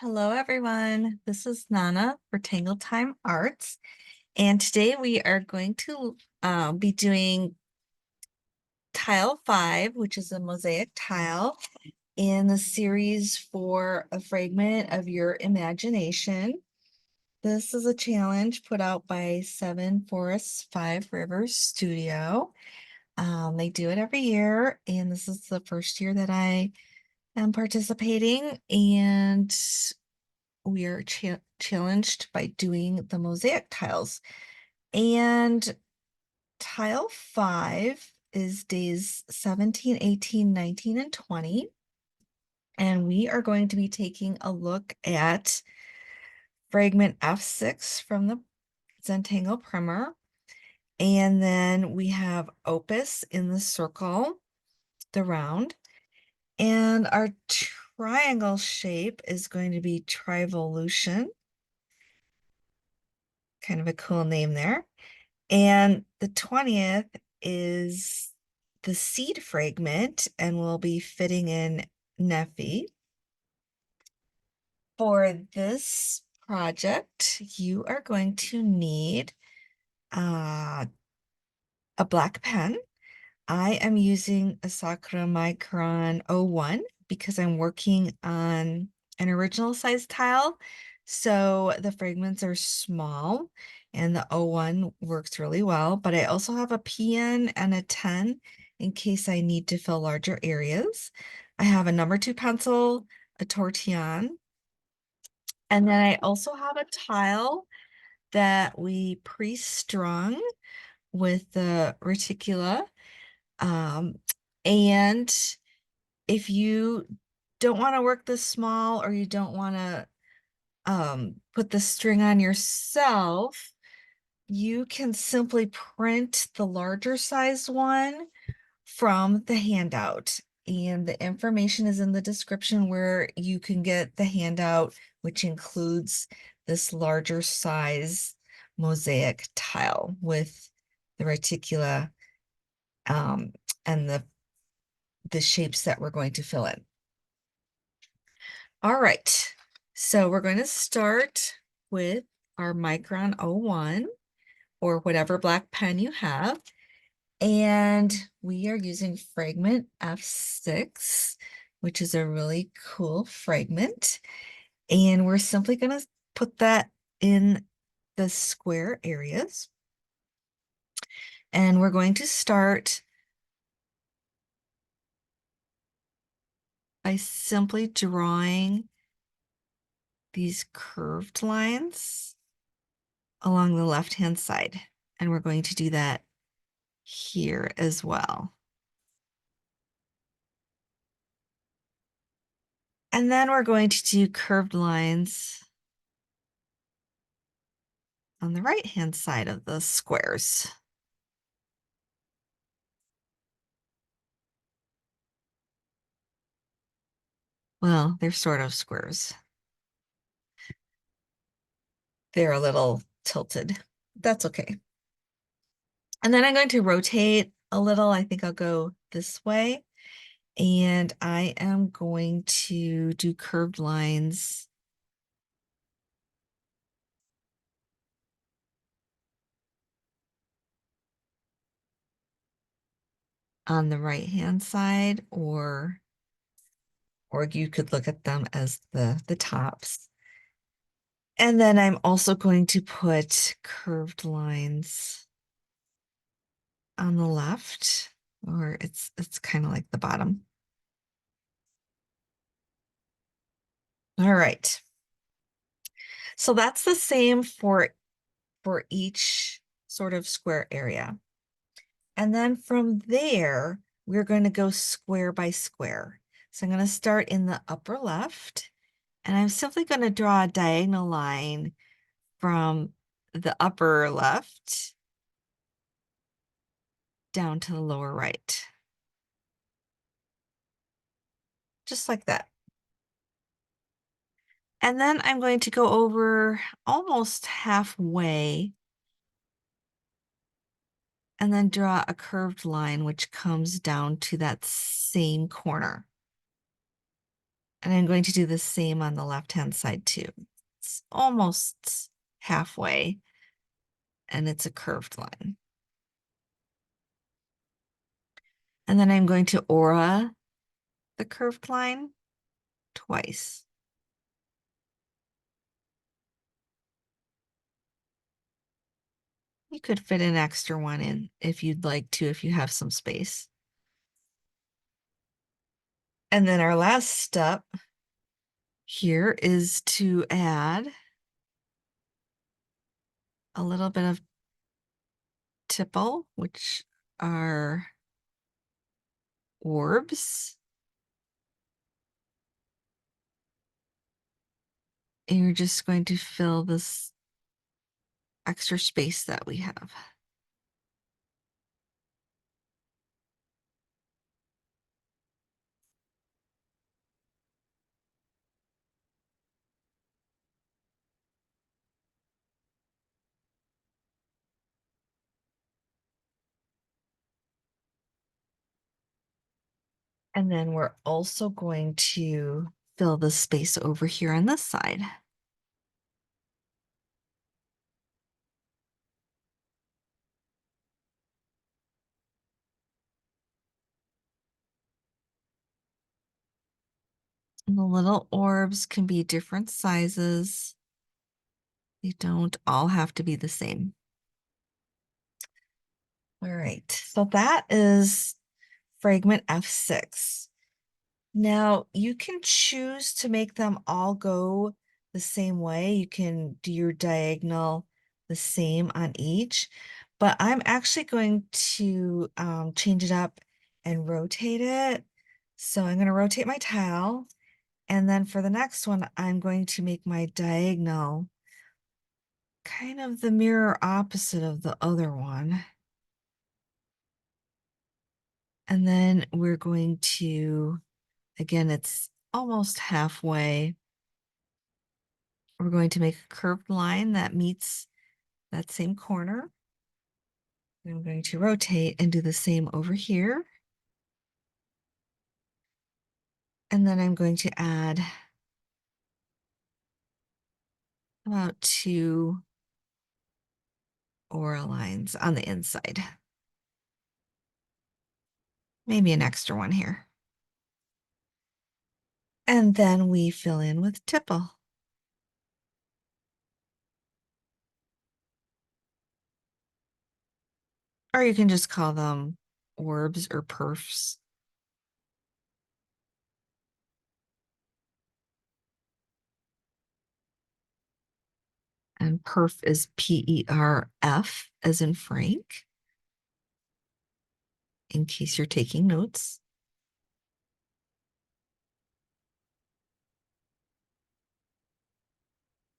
Hello, everyone. This is Nana for Tangle Time Arts, and today we are going to be doing tile 5, which is a mosaic tile in the series for a fragment of your imagination. This is a challenge put out by 7 Forests 5 Rivers Studio. They do it every year, and this is the first year that I am participating, and we are challenged by doing the mosaic tiles. And tile 5 is days 17, 18, 19, and 20. And we are going to be taking a look at fragment F6 from the Zentangle primer. And then we have Opus in the circle, the round. And our triangle shape is going to be Trivolution. Kind of a cool name there. And the 20th is the seed fragment, and we'll be fitting in Nehphi. For this project, you are going to need a black pen. I am using a Sakura Micron 01 because I'm working on an original size tile. So the fragments are small and the 01 works really well, but I also have a PN and a 10 in case I need to fill larger areas. I have a number 2 pencil, a tortillon, and then I also have a tile that we pre-strung with the reticula. And if you don't want to work this small, or you don't want to put the string on yourself, you can simply print the larger size one from the handout. And the information is in the description where you can get the handout, which includes this larger size mosaic tile with the reticula and the shapes that we're going to fill in. All right, so we're going to start with our Micron 01 or whatever black pen you have. And we are using fragment F6, which is a really cool fragment. And we're simply going to put that in the square areas. And we're going to start by simply drawing these curved lines along the left-hand side. And we're going to do that here as well. And then we're going to do curved lines on the right-hand side of the squares. Well, they're sort of squares. They're a little tilted. That's okay. And then I'm going to rotate a little. I think I'll go this way. And I am going to do curved lines on the right-hand side, or you could look at them as the tops. And then I'm also going to put curved lines on the left, or it's kind of like the bottom. All right. So that's the same for each sort of square area. And then from there, we're going to go square by square. So I'm going to start in the upper left, and I'm simply going to draw a diagonal line from the upper left down to the lower right. Just like that. And then I'm going to go over almost halfway and then draw a curved line which comes down to that same corner. And I'm going to do the same on the left-hand side too. It's almost halfway, and it's a curved line. And then I'm going to aura the curved line twice. You could fit an extra one in if you'd like to, if you have some space. And then our last step here is to add a little bit of tipple, which are orbs. And you're just going to fill this extra space that we have. And then we're also going to fill the space over here on this side. And the little orbs can be different sizes. They don't all have to be the same. All right, so that is fragment F6. Now you can choose to make them all go the same way. You can do your diagonal the same on each, but I'm actually going to change it up and rotate it. So I'm going to rotate my tile. And then for the next one, I'm going to make my diagonal kind of the mirror opposite of the other one. And then we're going to, again, it's almost halfway. We're going to make a curved line that meets that same corner. I'm going to rotate and do the same over here. And then I'm going to add about 2 aura lines on the inside. Maybe an extra one here. And then we fill in with tipple. Or you can just call them orbs or perfs. And perf is P-E-R-F as in Frank, in case you're taking notes.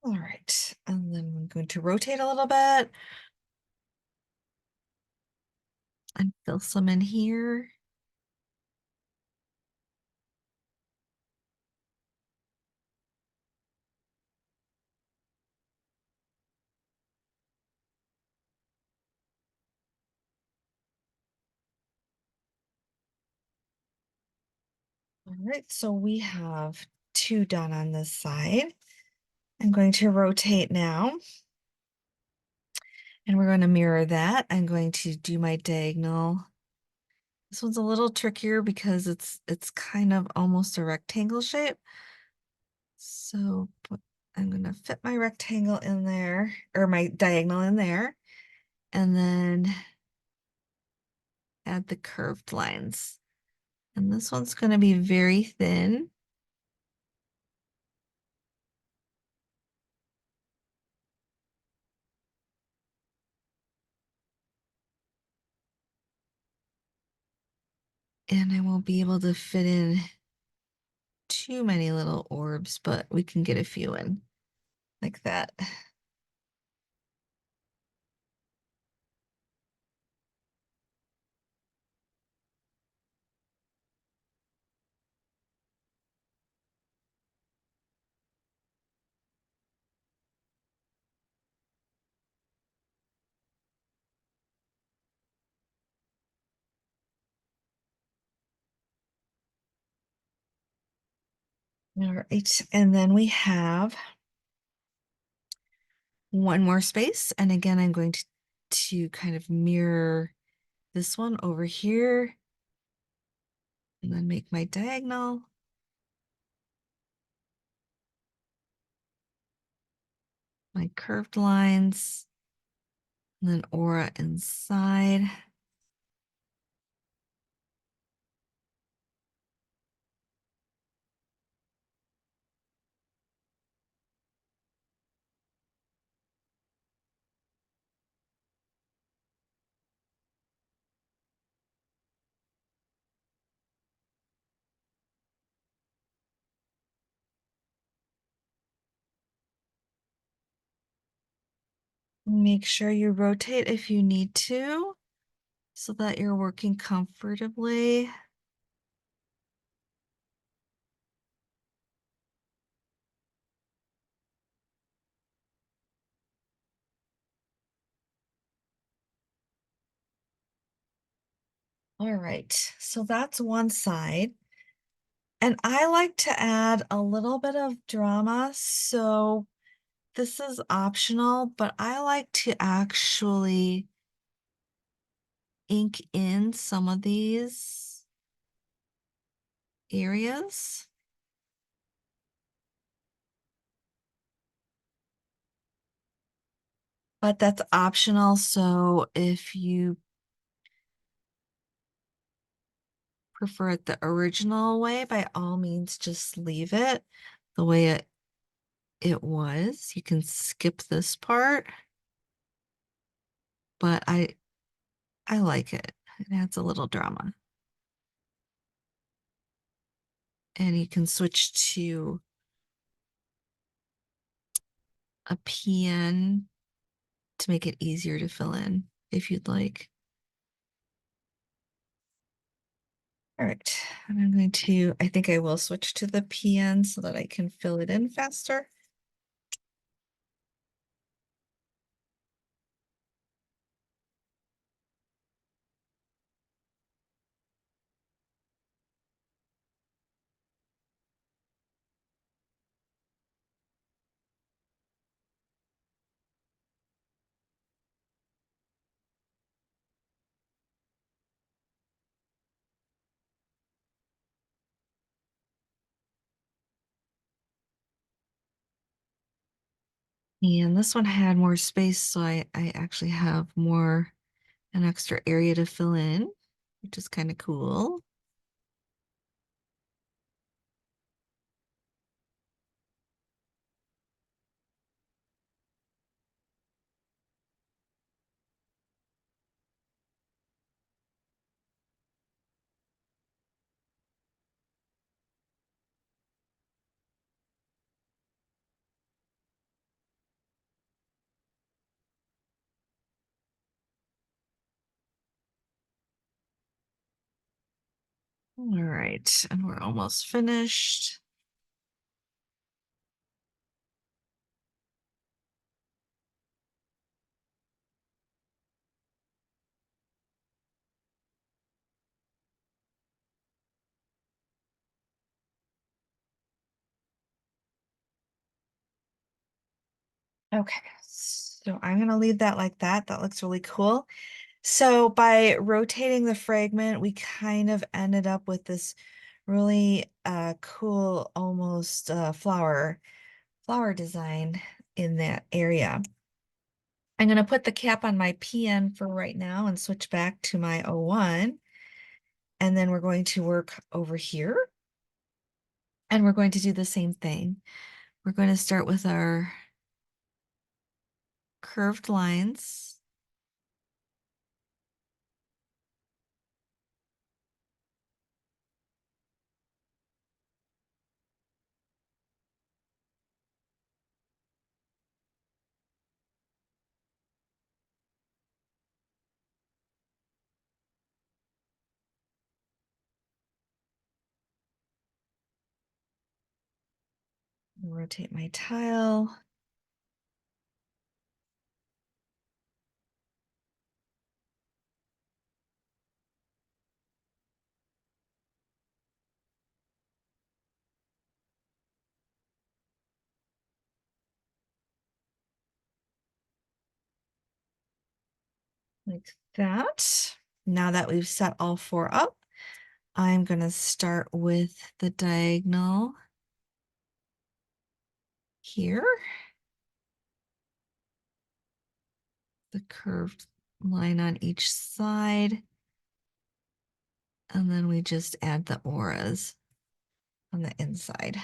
All right, and then I'm going to rotate a little bit and fill some in here. All right, so we have 2 done on this side. I'm going to rotate now. And we're going to mirror that. I'm going to do my diagonal. This one's a little trickier because it's kind of almost a rectangle shape. So I'm going to fit my rectangle in there, or my diagonal in there, and then add the curved lines. And this one's going to be very thin. And I won't be able to fit in too many little orbs, but we can get a few in like that. All right, and then we have one more space. And again, I'm going to kind of mirror this one over here and then make my diagonal. My curved lines, and then aura inside. Make sure you rotate if you need to so that you're working comfortably. All right, so that's one side. And I like to add a little bit of drama, so this is optional, but I like to actually ink in some of these areas. But that's optional, so if you prefer it the original way, by all means, just leave it the way it was. You can skip this part, but I like it. It adds a little drama. And you can switch to a PN to make it easier to fill in if you'd like. All right, and I'm going to, I think I will switch to the PN so that I can fill it in faster. And this one had more space, so I actually have an extra area to fill in, which is kind of cool. All right, and we're almost finished. Okay, so I'm gonna leave that like that. That looks really cool. So by rotating the fragment, we kind of ended up with this really cool, almost flower design in that area. I'm gonna put the cap on my PN for right now and switch back to my O1. And then we're going to work over here. And we're going to do the same thing. We're going to start with our curved lines. Rotate my tile. like that. Now that we've set all four up, I'm going to start with the diagonal here, the curved line on each side, and then we just add the auras on the inside.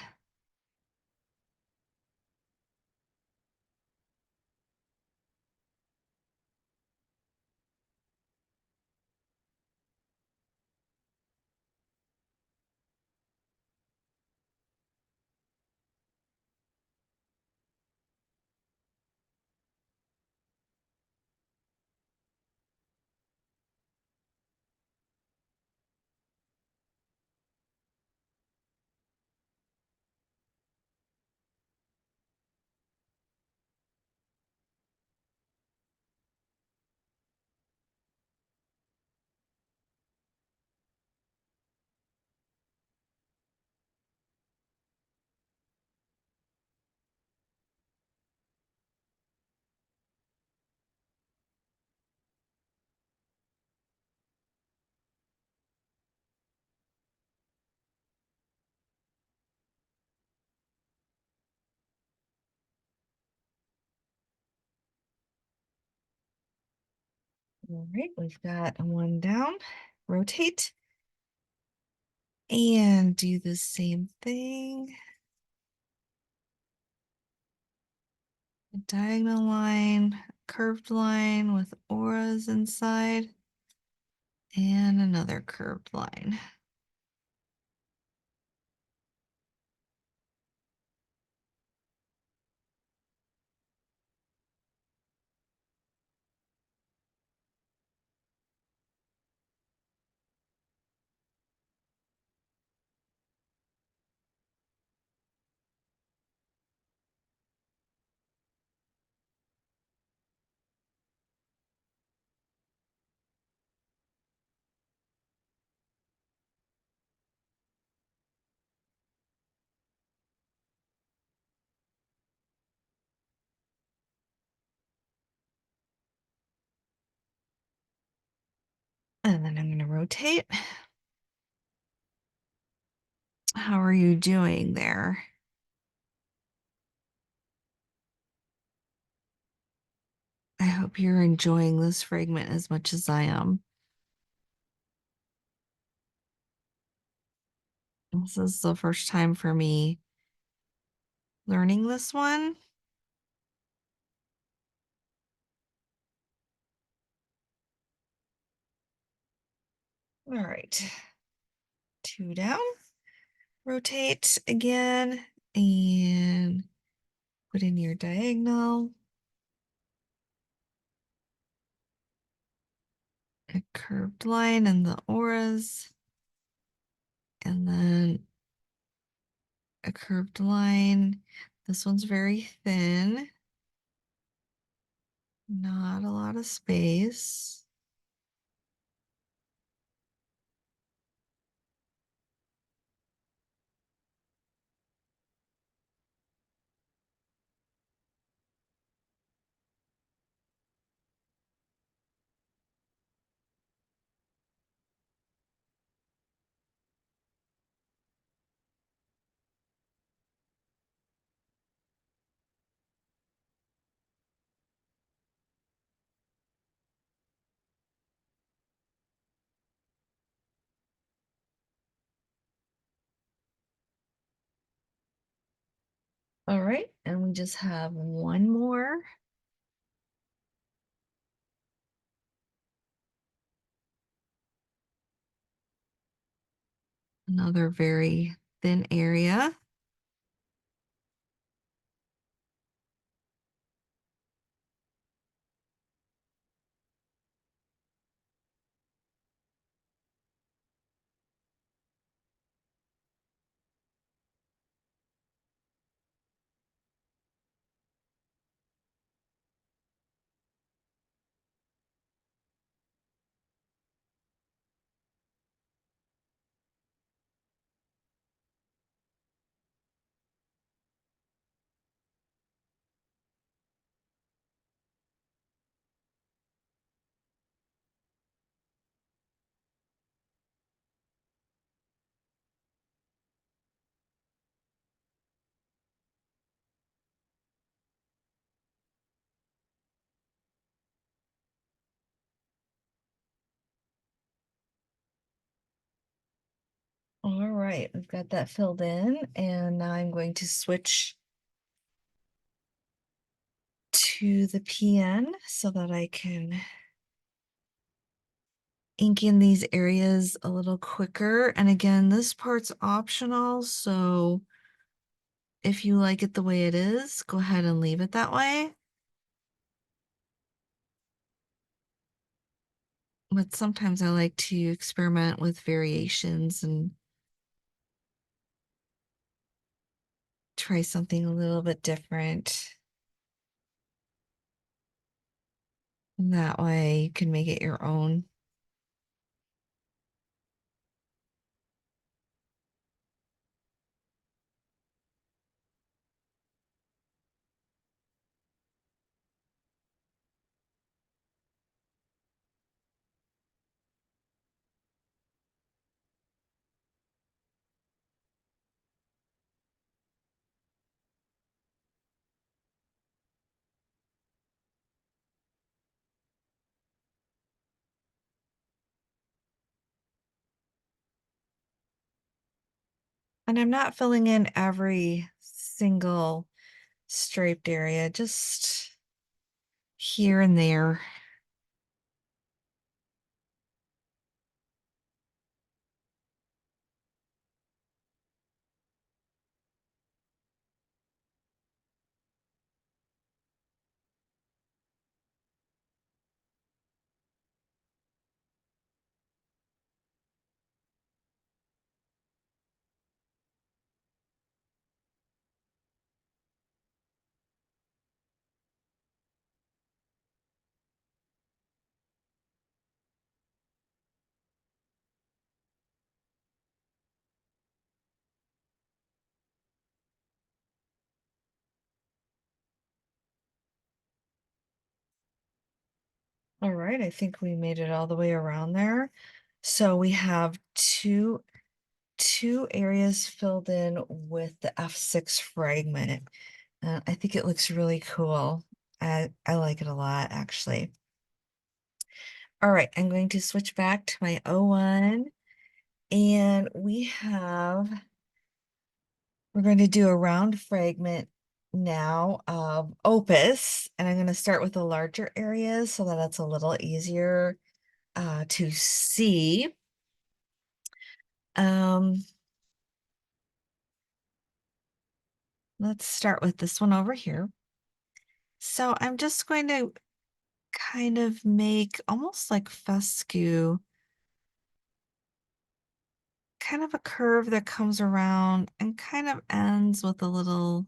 All right, we've got one down. Rotate and do the same thing. A diagonal line, curved line with auras inside, and another curved line. And then I'm going to rotate. How are you doing there? I hope you're enjoying this fragment as much as I am. This is the first time for me learning this one. All right, two down, rotate again, and put in your diagonal. A curved line and the auras, and then a curved line. This one's very thin, not a lot of space. All right, and we just have one more. Another very thin area. All right, we've got that filled in, and now I'm going to switch to the PN so that I can ink in these areas a little quicker. And again, this part's optional, so if you like it the way it is, go ahead and leave it that way. But sometimes I like to experiment with variations and try something a little bit different. And that way you can make it your own. And I'm not filling in every single striped area, just here and there. All right, I think we made it all the way around there. So we have two areas filled in with the F6 fragment. I think it looks really cool. I like it a lot, actually. All right, I'm going to switch back to my O1, and we're going to do a round fragment now of Opus, and I'm going to start with the larger areas so that it's a little easier to see. Um, let's start with this one over here. So I'm just going to kind of make almost like fescue, kind of a curve that comes around and kind of ends with a little,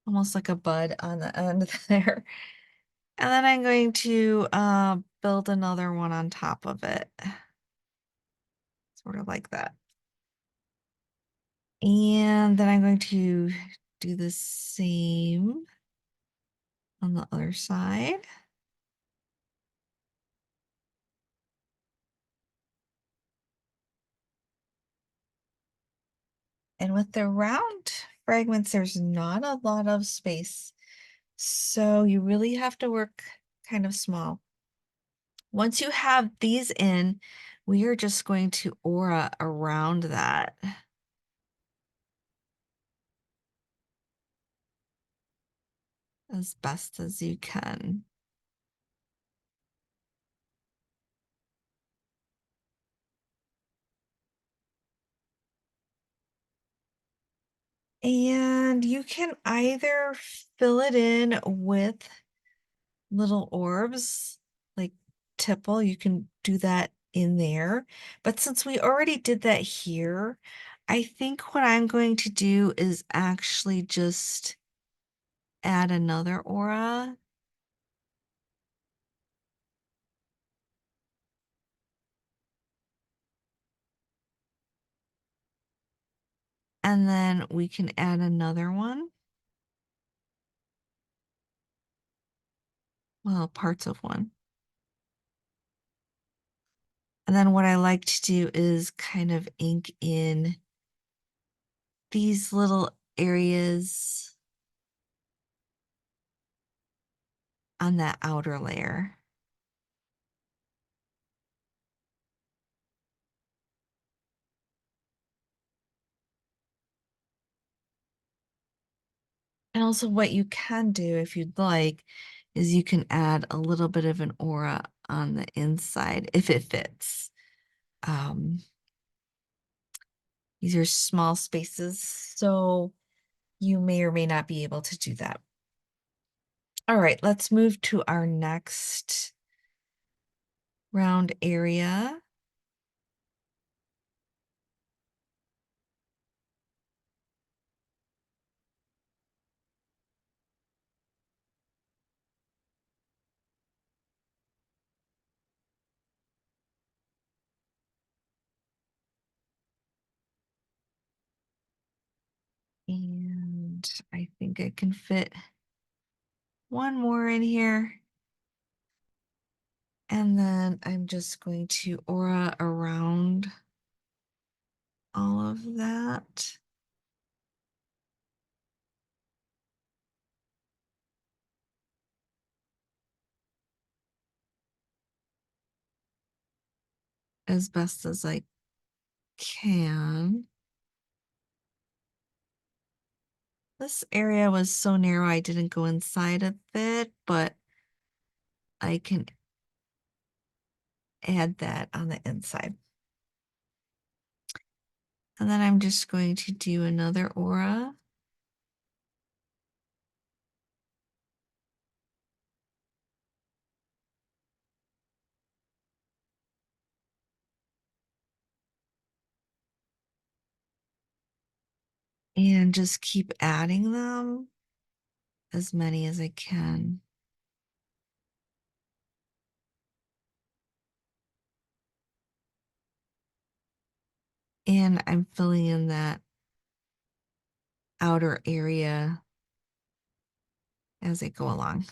almost like a bud on the end there. And then I'm going to build another one on top of it, sort of like that. And then I'm going to do the same on the other side. And with the round fragments, there's not a lot of space. So you really have to work kind of small. Once you have these in, we are just going to aura around that as best as you can. And you can either fill it in with little orbs, like tipple, you can do that in there. But since we already did that here, I think what I'm going to do is actually just add another aura. And then we can add another one. Well, parts of one. And then what I like to do is kind of ink in these little areas on that outer layer. And also what you can do if you'd like is you can add a little bit of an aura on the inside if it fits. These are small spaces, so you may or may not be able to do that. All right, let's move to our next round area. And I think I can fit one more in here. And then I'm just going to aura around all of that. As best as I can. This area was so narrow I didn't go inside of it, but I can add that on the inside. And then I'm just going to do another aura. And just keep adding them, as many as I can. And I'm filling in that outer area as I go along.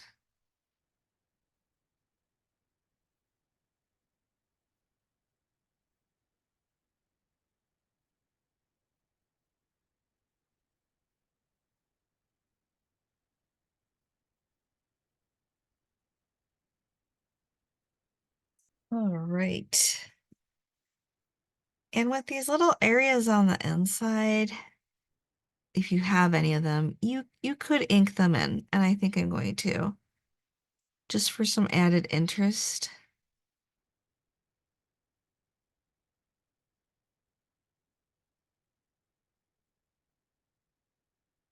All right. And with these little areas on the inside, if you have any of them, you could ink them in, and I think I'm going to, just for some added interest.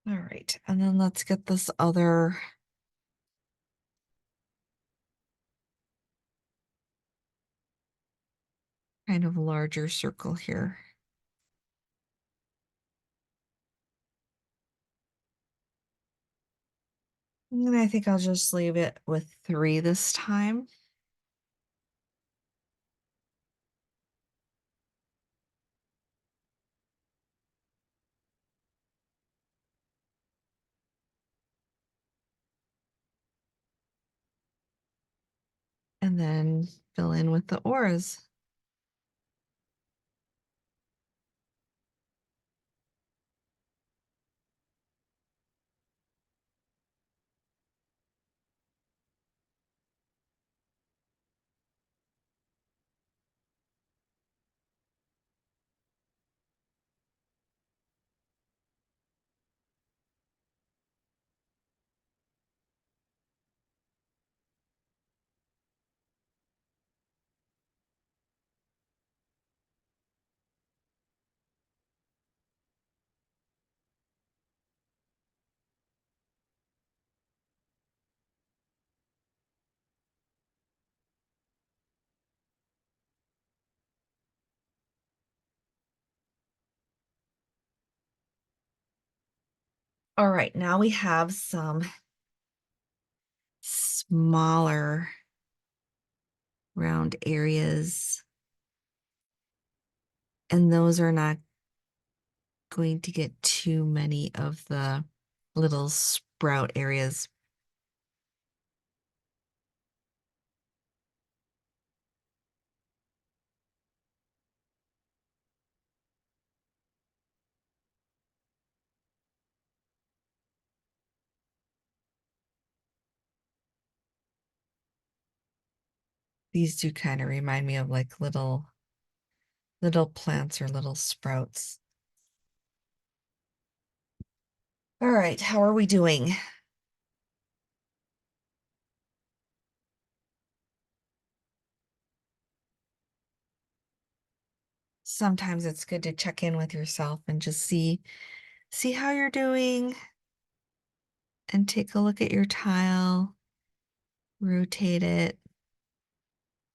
All right, and then let's get this other kind of larger circle here. And I think I'll just leave it with 3 this time. And then fill in with the auras. All right, now we have some smaller round areas, and those are not going to get too many of the little sprout areas. These do kind of remind me of like little plants or little sprouts. All right, how are we doing? Sometimes it's good to check in with yourself and just see how you're doing and take a look at your tile, rotate it,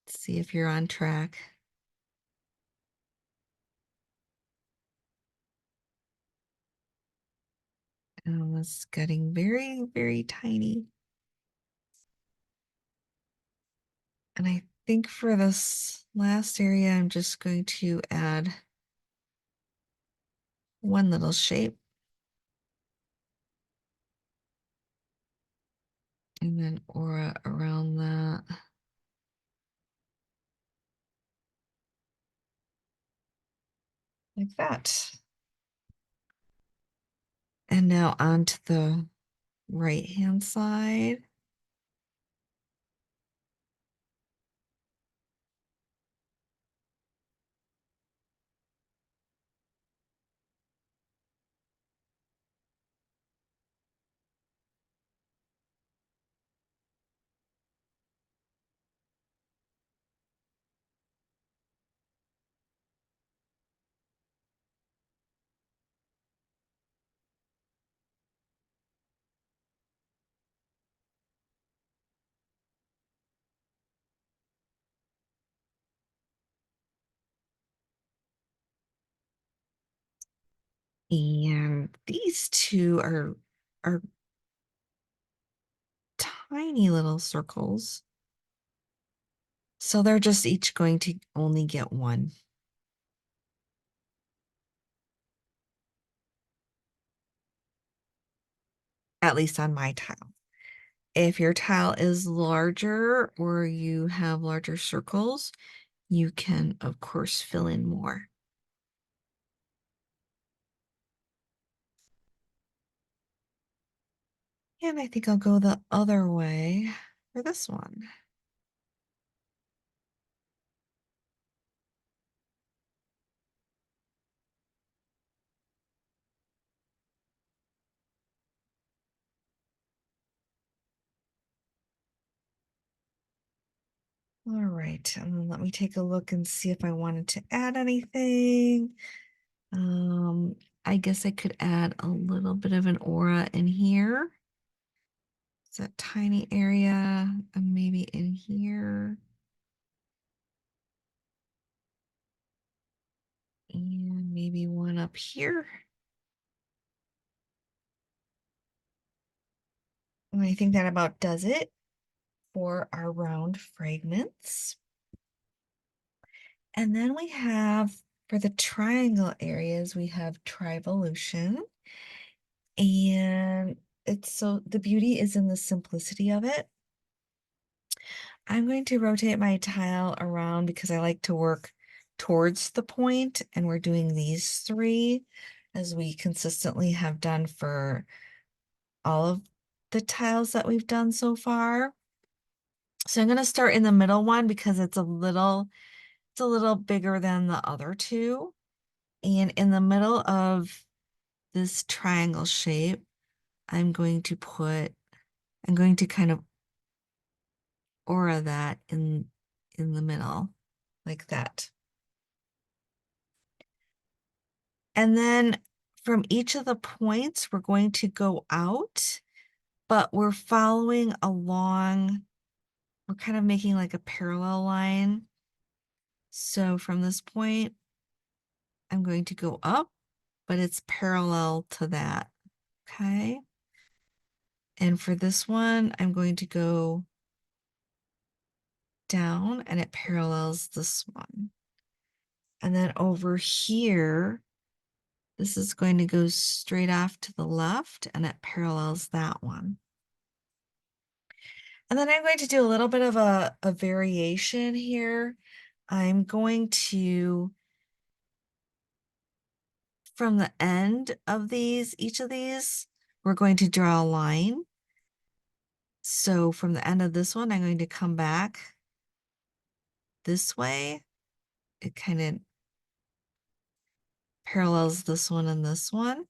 see if you're on track. And it's getting very, very tiny. And I think for this last area, I'm just going to add one little shape and then aura around that. Like that. And now onto the right-hand side. And these two are tiny little circles. So they're just each going to only get one. At least on my tile. If your tile is larger or you have larger circles, you can, of course, fill in more. And I think I'll go the other way for this one. All right, and then let me take a look and see if I wanted to add anything. I guess I could add a little bit of an aura in here. It's that tiny area, and maybe in here. And maybe one up here. And I think that about does it for our round fragments. And then we have, for the triangle areas, we have Trivolution. And it's so, the beauty is in the simplicity of it. I'm going to rotate my tile around because I like to work towards the point, and we're doing these three as we consistently have done for all of the tiles that we've done so far. So I'm going to start in the middle one because it's a little bigger than the other two. And in the middle of this triangle shape, I'm going to kind of aura that in the middle like that. And then from each of the points, we're going to go out, but we're following along. We're kind of making like a parallel line. So from this point, I'm going to go up, but it's parallel to that. Okay. And for this one, I'm going to go down and it parallels this one. And then over here, this is going to go straight off to the left and it parallels that one. And then I'm going to do a little bit of a variation here. I'm going to, from the end of each of these, we're going to draw a line. So from the end of this one, I'm going to come back this way. It kind of parallels this one and this one.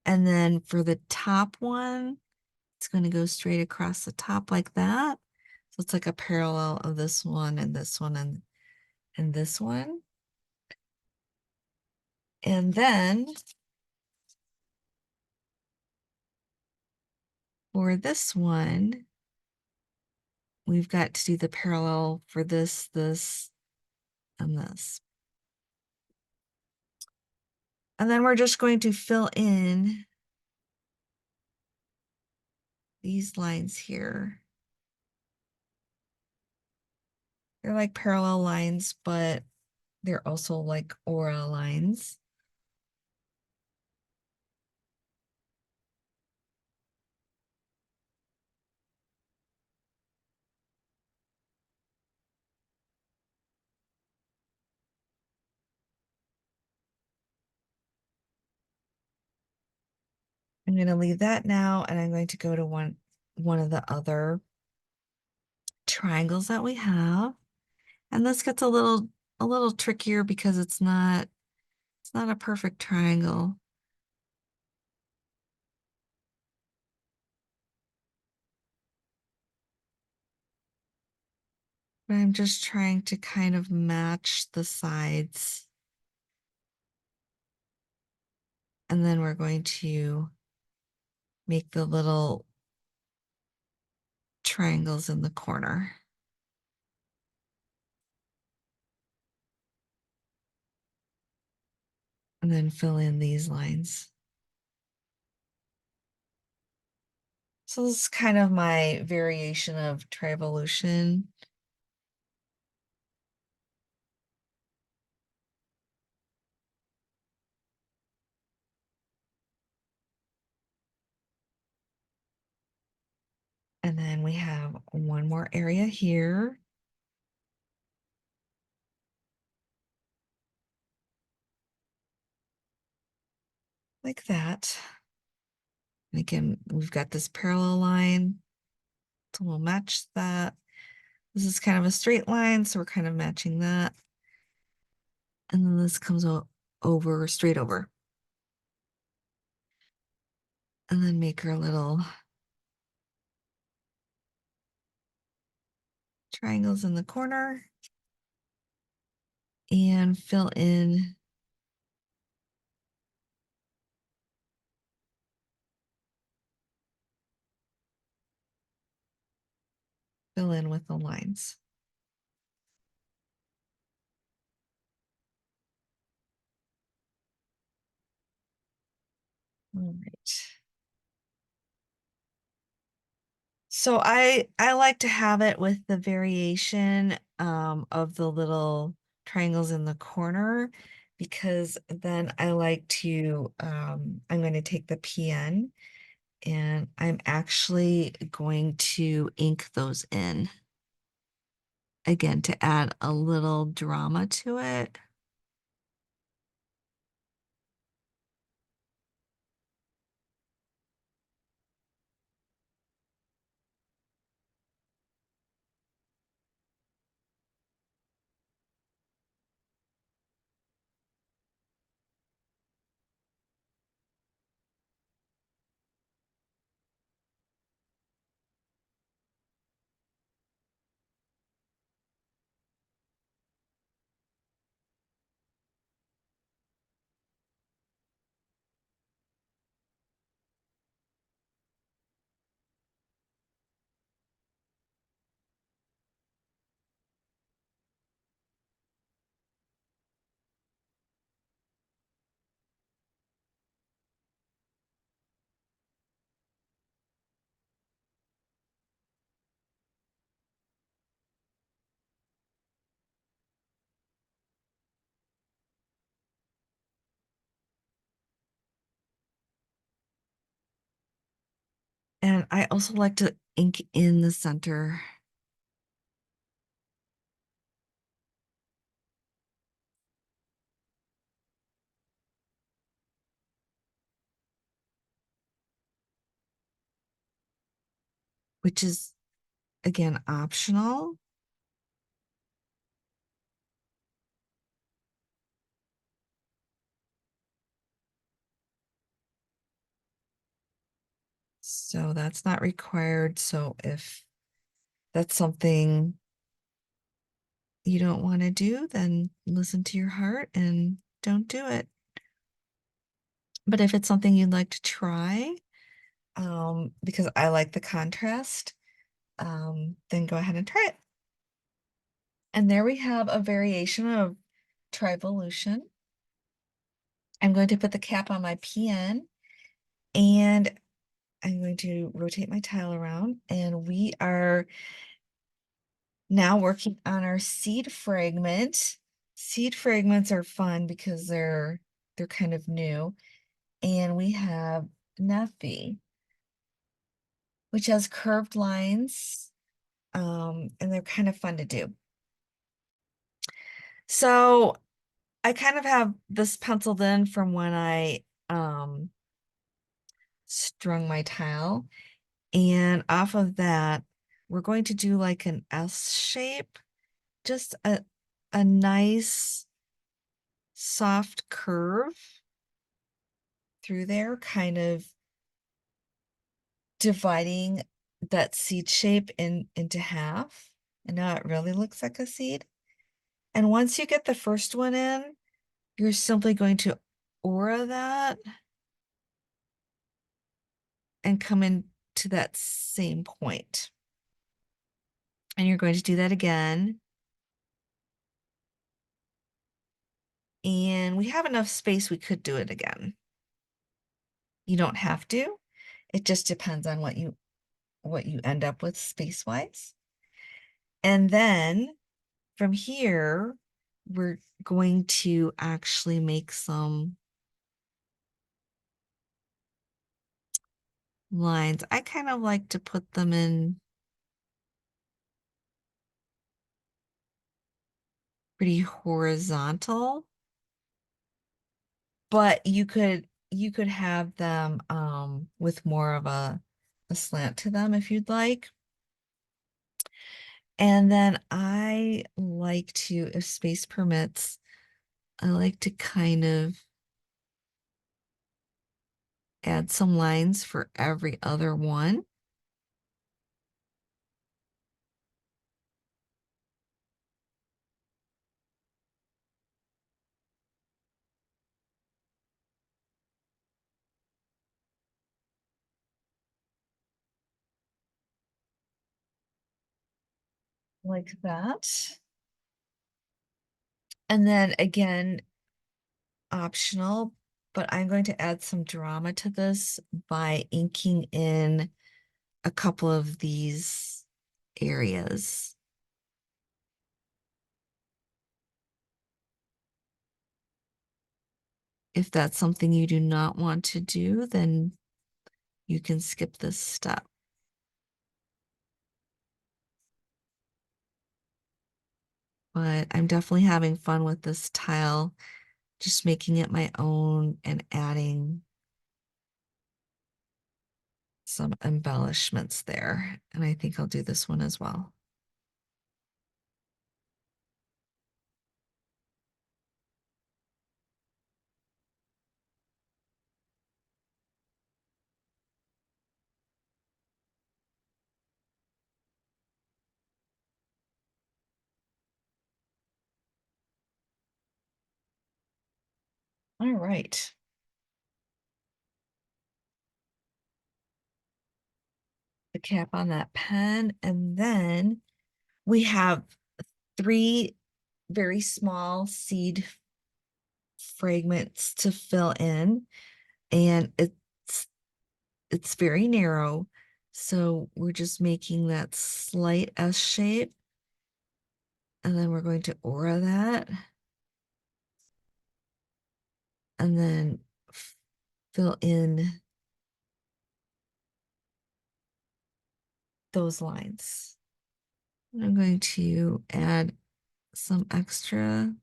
And then for the top one, it's going to go straight across the top like that. So it's like a parallel of this one and this one and this one. And then for this one, we've got to do the parallel for this, this, and this. And then we're just going to fill in these lines here. They're like parallel lines, but they're also like aura lines. I'm going to leave that now, and I'm going to go to one of the other triangles that we have. And this gets a little trickier because it's not a perfect triangle. But I'm just trying to kind of match the sides. And then we're going to make the little triangles in the corner. And then fill in these lines. So this is kind of my variation of Trivolution. And then we have one more area here. Like that. And again, we've got this parallel line. So we'll match that. This is kind of a straight line, so we're kind of matching that. And then this comes over, straight over. And then make our little triangles in the corner. And fill in with the lines. All right. So I like to have it with the variation of the little triangles in the corner, because then I like to, I'm going to take the PN and I'm actually going to ink those in again to add a little drama to it. And I also like to ink in the center. Which is, again, optional. So that's not required. So if that's something you don't want to do, then listen to your heart and don't do it. But if it's something you'd like to try, because I like the contrast, then go ahead and try it. And there we have a variation of Trivolution. I'm going to put the cap on my PN and I'm going to rotate my tile around, and we are now working on our seed fragment. Seed fragments are fun because they're kind of new. And we have Nehphi, which has curved lines, and they're kind of fun to do. So I kind of have this penciled in from when I strung my tile. And off of that, we're going to do like an S shape, just a nice soft curve through there, kind of dividing that seed shape into half. And now it really looks like a seed. And once you get the first one in, you're simply going to aura that and come in to that same point. And you're going to do that again. And we have enough space, we could do it again. You don't have to. It just depends on what you end up with space-wise. And then from here, we're going to actually make some lines. I kind of like to put them in pretty horizontal, but you could have them with more of a slant to them if you'd like. And then I like to, if space permits, I like to kind of add some lines for every other one. Like that. And then again, optional, but I'm going to add some drama to this by inking in a couple of these areas. If that's something you do not want to do, then you can skip this step. But I'm definitely having fun with this tile, just making it my own and adding some embellishments there. And I think I'll do this one as well. All right. The cap on that pen, and then we have 3 very small seed fragments to fill in, and it's very narrow, so we're just making that slight S shape, and then we're going to aura that, and then fill in those lines. I'm going to add some extra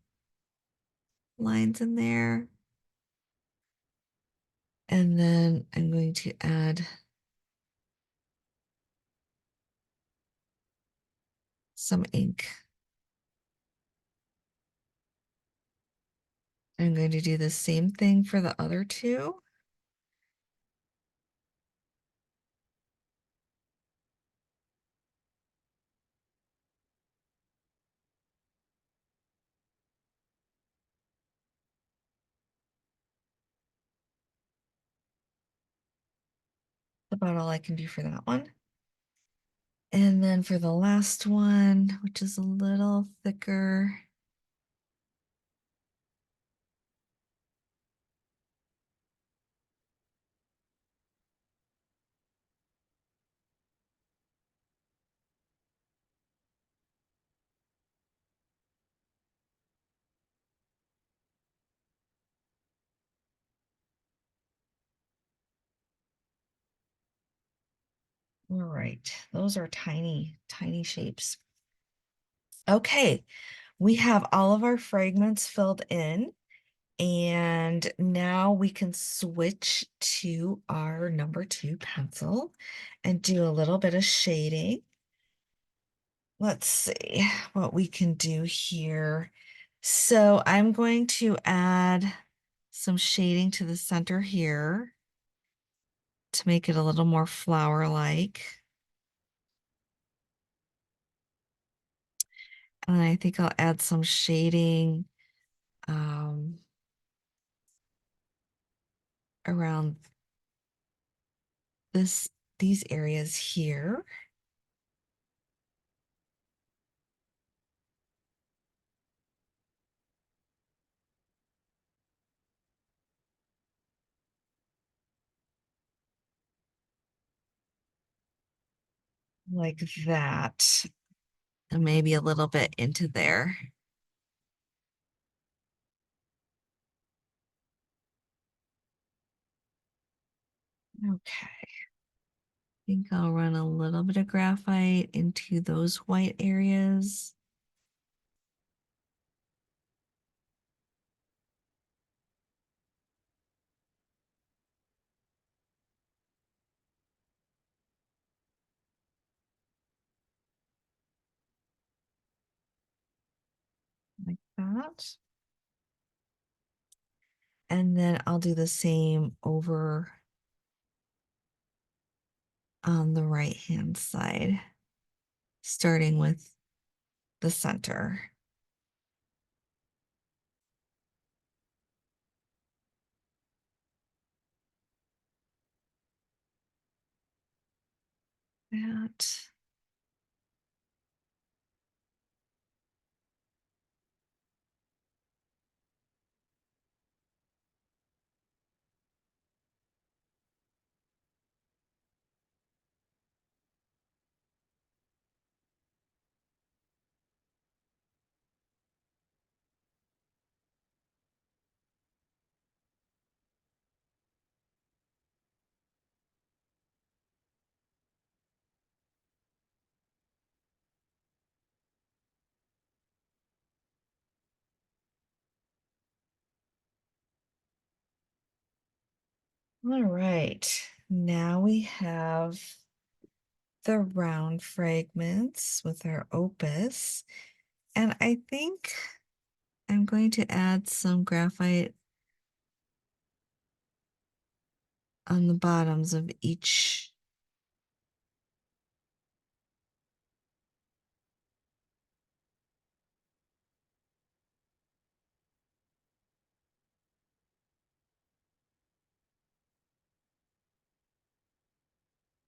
lines in there, and then I'm going to add some ink. I'm going to do the same thing for the other 2. about all I can do for that one. And then for the last one, which is a little thicker, all right, those are tiny, tiny shapes. Okay, we have all of our fragments filled in, and now we can switch to our number 2 pencil and do a little bit of shading. Let's see what we can do here. So I'm going to add some shading to the center here to make it a little more flower-like. And then I think I'll add some shading around these areas here. Like that. And maybe a little bit into there. Okay. I think I'll run a little bit of graphite into those white areas. Like that. And then I'll do the same over on the right-hand side, starting with the center. That. All right, now we have the round fragments with our opus. And I think I'm going to add some graphite on the bottoms of each.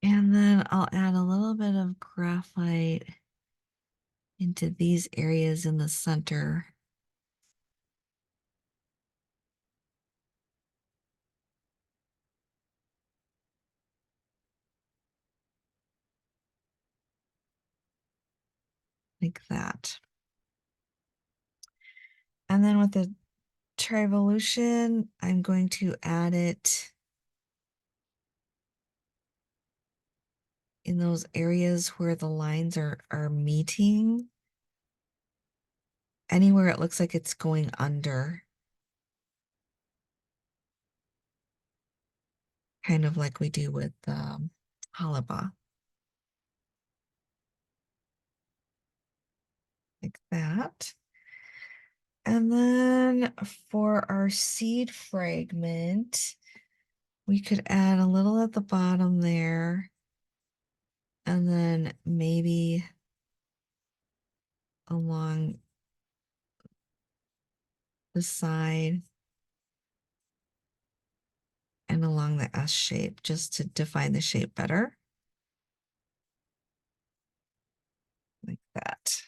And then I'll add a little bit of graphite into these areas in the center. Like that. And then with the Trivolution, I'm going to add it in those areas where the lines are meeting. Anywhere it looks like it's going under. Kind of like we do with Halaba. Like that. And then for our seed fragment, we could add a little at the bottom there. And then maybe along the side and and along the S shape just to define the shape better. Like that.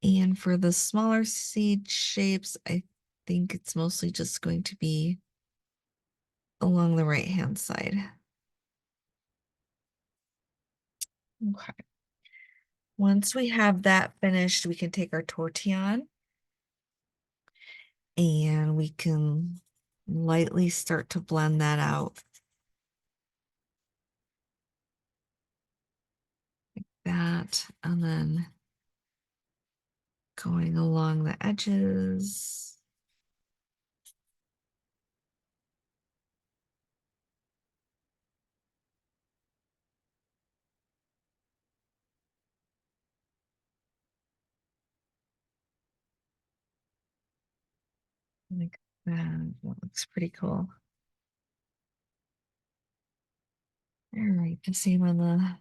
And for the smaller seed shapes, I think it's mostly just going to be along the right-hand side. Okay. Once we have that finished, we can take our tortillon and we can lightly start to blend that out. Like that, and then going along the edges. Like that. That looks pretty cool. All right, the same on the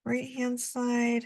right-hand side.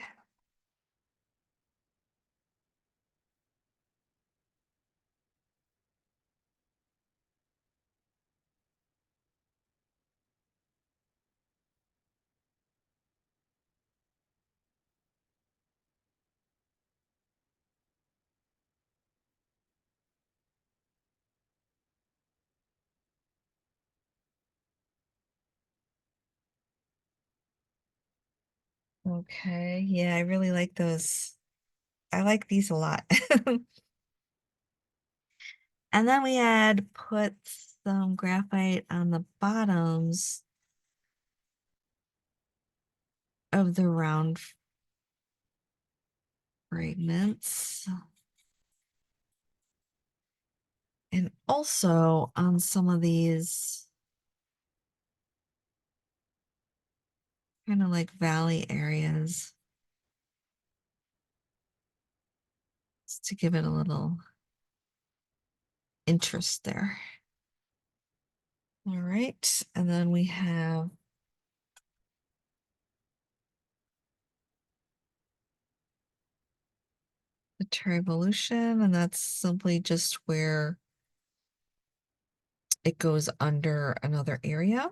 Okay, yeah, I really like those. I like these a lot. And then we had put some graphite on the bottoms of the round fragments. And also on some of these kind of like valley areas, just to give it a little interest there. All right, and then we have the Trivolution, and that's simply just where it goes under another area.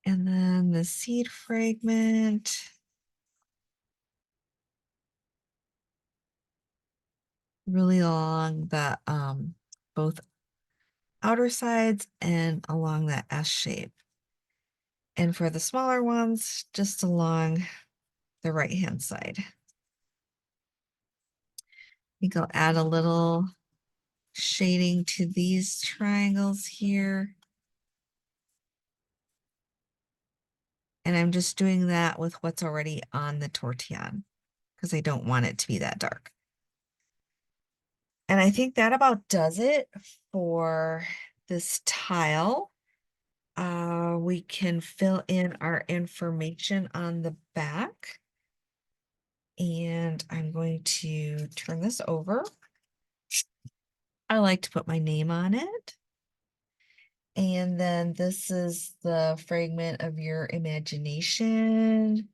And then the seed fragment. Really along the both outer sides and along that S shape. And for the smaller ones, just along the right-hand side. I think I'll add a little shading to these triangles here. And I'm just doing that with what's already on the tortillon because I don't want it to be that dark. And I think that about does it for this tile. We can fill in our information on the back. And I'm going to turn this over. I like to put my name on it. And then this is the fragment of your imagination.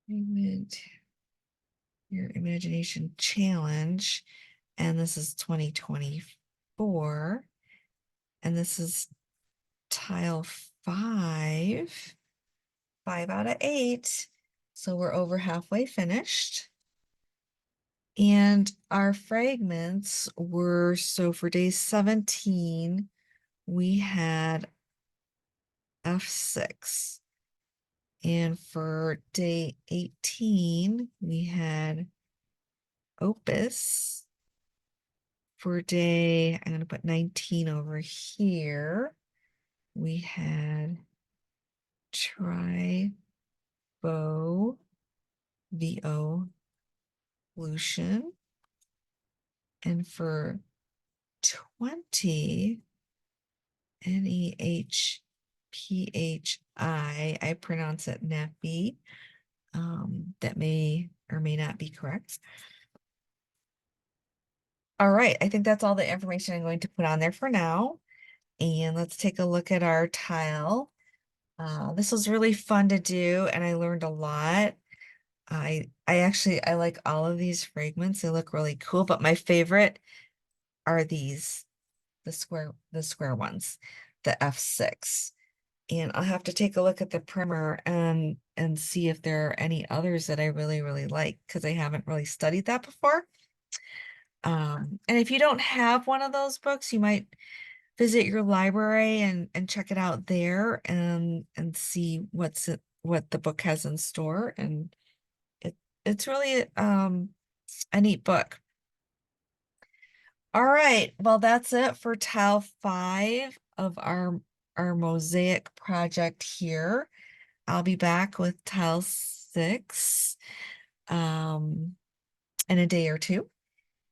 Fragment, your imagination challenge. And this is 2024. And this is tile 5. 5 out of 8. So we're over halfway finished. And our fragments were, so for day 17, we had F6. And for day 18, we had Opus. For day, I'm going to put 19 over here. We had Trivolution. And for 20, Nehphi, I pronounce it Nehphi. That may or may not be correct. All right, I think that's all the information I'm going to put on there for now. And let's take a look at our tile. This was really fun to do, and I learned a lot. I like all of these fragments. They look really cool, but my favorite are these, the square ones, the F6. And I'll have to take a look at the primer and see if there are any others that I really, really like, because I haven't really studied that before. And if you don't have one of those books, you might visit your library and check it out there and see what the book has in store. And it's really a neat book. All right, well, that's it for tile 5 of our mosaic project here. I'll be back with tile 6 in a day or two.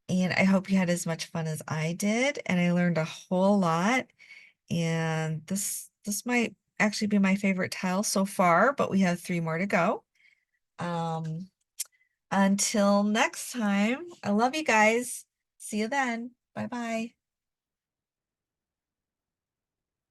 And I hope you had as much fun as I did, and I learned a whole lot. And this might actually be my favorite tile so far, but we have 3 more to go. Until next time, I love you guys. See you then. Bye-bye.